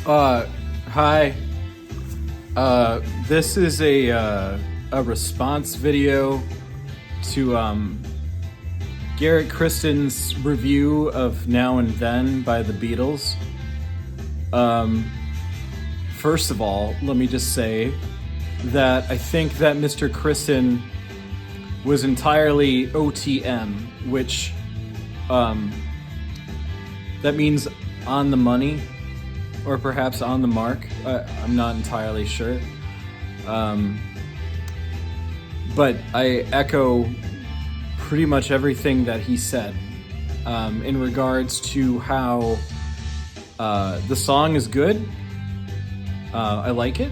Uh, Hi. This is a response video to Garrett Kristen's review of Now and Then by the Beatles. First of all, let me just say that I think that Mr. Kristen was entirely OTM, which that means on the money, or perhaps on the mark. I'm not entirely sure. But I echo pretty much everything that he said in regards to how the song is good. I like it.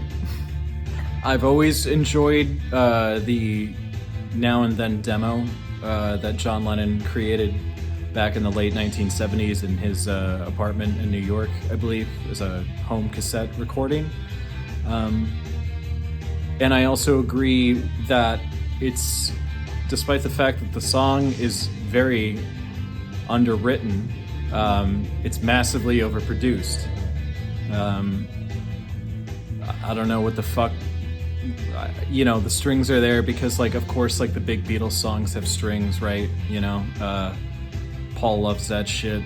I've always enjoyed the Now and Then demo that John Lennon created back in the late 1970s in his apartment in New York, I believe, as a home cassette recording. And I also agree that it's, despite the fact that the song is very underwritten, it's massively overproduced. I don't know what the fuck, the strings are there because, of course, the big Beatles songs have strings, right? Paul loves that shit.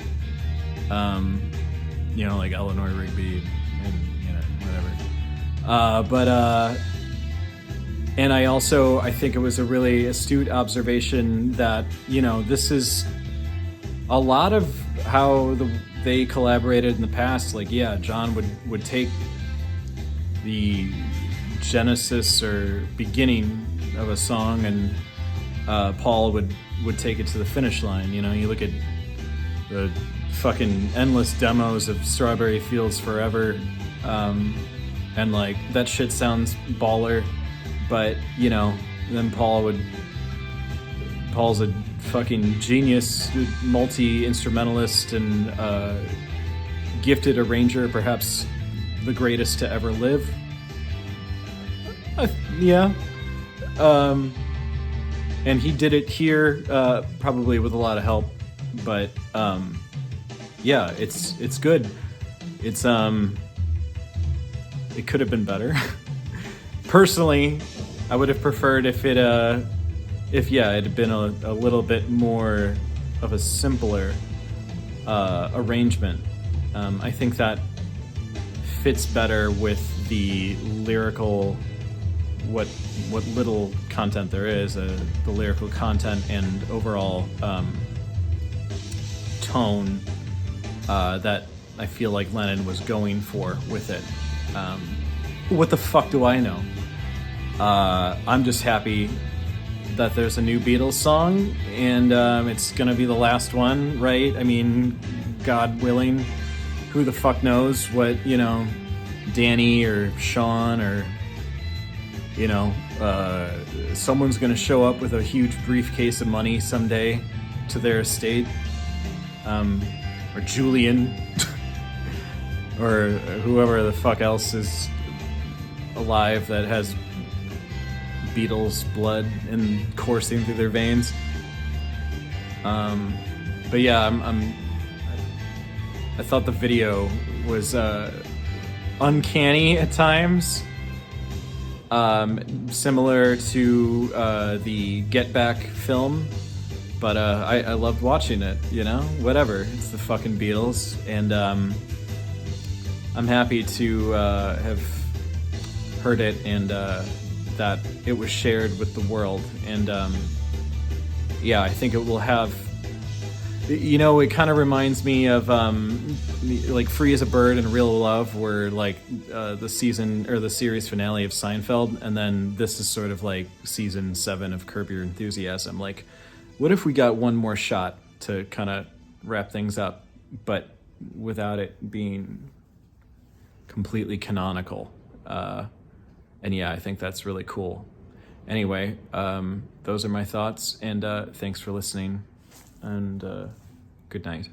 Like Eleanor Rigby and whatever. And I think it was a really astute observation that, this is a lot of how they collaborated in the past. John would take the genesis or beginning of a song and Paul would take it to the finish line. You look at the fucking endless demos of Strawberry Fields Forever, and that shit sounds baller, but then Paul's a fucking genius, multi-instrumentalist and gifted arranger, perhaps the greatest to ever live. Yeah. And he did it here, probably with a lot of help, but yeah, it's good. It could have been better. Personally, I would have preferred if it had been a little bit more of a simpler arrangement. I think that fits better with the lyrical, what little content there is, the lyrical content and overall tone that I feel like Lennon was going for with it. What the fuck do I know? I'm just happy that there's a new Beatles song, and it's gonna be the last one, right? I mean, God willing, who the fuck knows what, Danny or Sean or someone's gonna show up with a huge briefcase of money someday to their estate, or Julian, or whoever the fuck else is alive that has Beatles blood and coursing through their veins. But yeah, I thought the video was uncanny at times. Similar to the Get Back film, but I loved watching it, whatever, it's the fucking Beatles, and I'm happy to have heard it and that it was shared with the world, and yeah, I think it will have, it kind of reminds me of Free as a Bird and Real Love were the season or the series finale of Seinfeld, and then this is sort of like season 7 of Curb Your Enthusiasm. What if we got one more shot to kind of wrap things up, but without it being completely canonical? And yeah, I think that's really cool. Anyway, those are my thoughts, and thanks for listening, and good night.